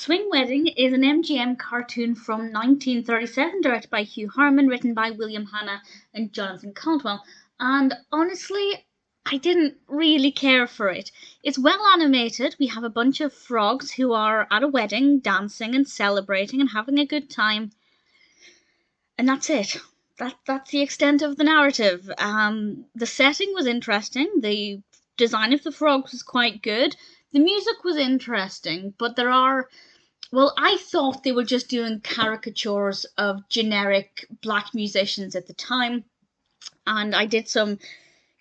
Swing Wedding is an MGM cartoon from 1937 directed by Hugh Harman, written by William Hanna and Jonathan Caldwell. And honestly, I didn't really care for it. It's well animated. We have a bunch of frogs who are at a wedding, dancing and celebrating and having a good time. And that's it. That's the extent of the narrative. The setting was interesting. The design of the frogs was quite good. The music was interesting, but well, I thought they were just doing caricatures of generic black musicians at the time, and I did some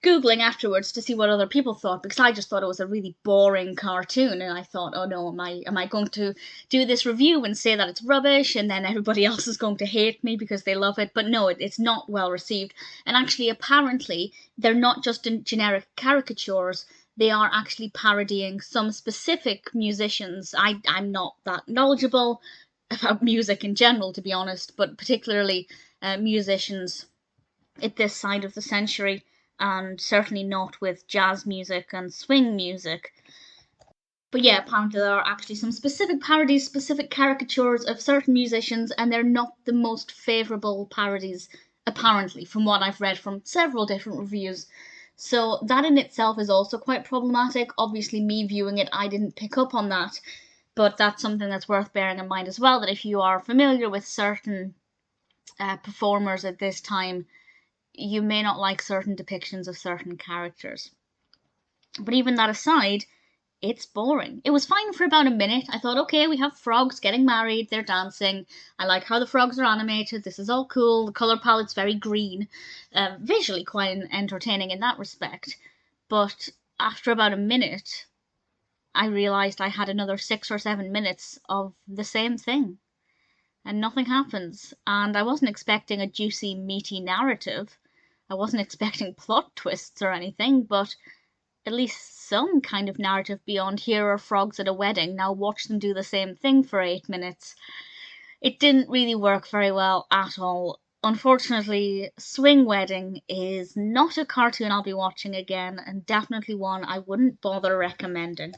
Googling afterwards to see what other people thought, because I just thought it was a really boring cartoon, and I thought, oh no, am I going to do this review and say that it's rubbish, and then everybody else is going to hate me because they love it? But no, it's not well received, and actually apparently they're not just in generic caricatures, they are actually parodying some specific musicians. I'm not that knowledgeable about music in general, to be honest, but particularly musicians at this side of the century, and certainly not with jazz music and swing music. But yeah, apparently there are actually some specific parodies, specific caricatures of certain musicians, and they're not the most favourable parodies, apparently, from what I've read from several different reviews. So that in itself is also quite problematic. Obviously, me viewing it, I didn't pick up on that, but that's something that's worth bearing in mind as well, that if you are familiar with certain performers at this time, you may not like certain depictions of certain characters. But even that aside, it's boring. It was fine for about a minute. I thought, okay, we have frogs getting married, they're dancing. I like how the frogs are animated. This is all cool. The colour palette's very green. Visually quite entertaining in that respect. But after about a minute, I realised I had another 6 or 7 minutes of the same thing. And nothing happens. And I wasn't expecting a juicy, meaty narrative. I wasn't expecting plot twists or anything, but at least some kind of narrative beyond here are frogs at a wedding, now watch them do the same thing for 8 minutes. It didn't really work very well at all. Unfortunately, Swing Wedding is not a cartoon I'll be watching again, and definitely one I wouldn't bother recommending.